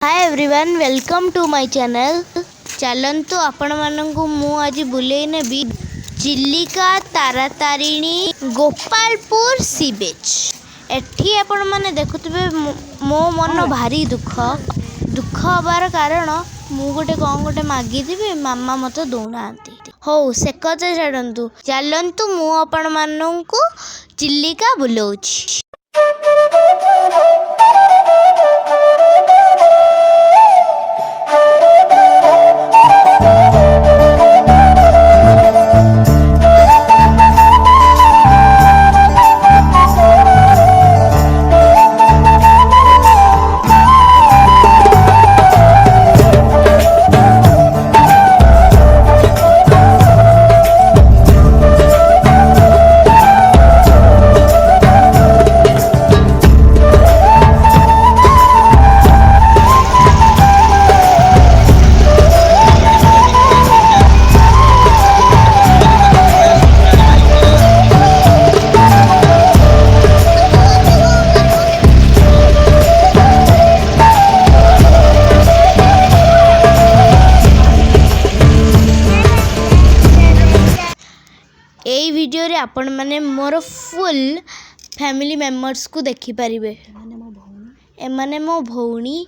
High everyone welcome to my channel. चलंतु आपण मानकु मु आज बुलेई नेबी चिलिका तारातारिणी गोपालपुर सी बीच। एठी आपण माने देखुतबे मो मन भारी दुख हबार कारण मु गोटे मागी दिबे मामा मते दौनांती हो से कथा छाड़ंतु चलंतु मु आपण मानकु चिलिका बुलौछि। एई वीडियो रे आपण माने मोर फुल फैमिली मेंबर्स को देखि परिबे। एमाने मो भौणी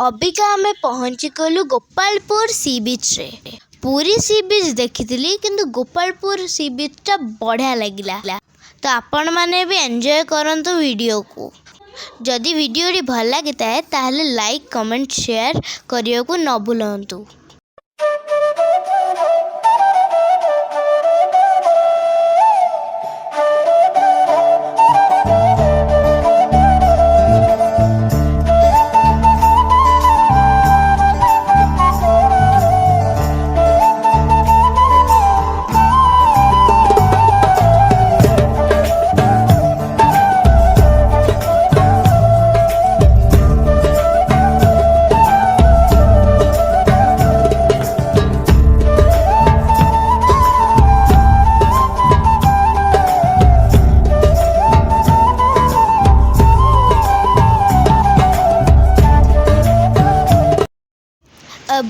अबिका आमे पहुँची गलु गोपालपुर सी बीच रे। पूरी सी बीच देखी किंतु गोपालपुर सी बीच टा बढ़िया लगिला। तो आपण माने भी एंजॉय करंतु वीडियो को। जदि वीडियो भल लगी है ताहले लाइक कमेंट शेयर करियो को न भूलंतु।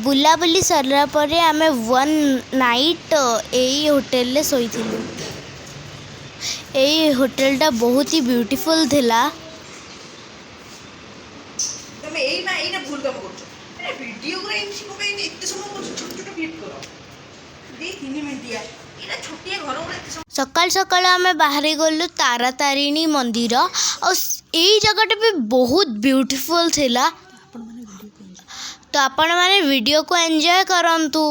बुलाबुली सरला परे आमे वन नाइट यही होटल ले सोईथिलु। यही होटल टा बहुत ही ब्यूटीफुल थिला। तमे एई ना भूल काम करछो। अरे वीडियो रे इनसी को कहीं इतने समय कर छोट छोट क्लिप करो। दे 3 मिनिट या एटा छोटिया घर रे सकाल सकाल आमे बाहरी गलु तारातारिणी मंदिर और यही जगह भी बहुत ब्यूटीफुल थिला। तो आपण माने वीडियो को एंजॉय करंतु।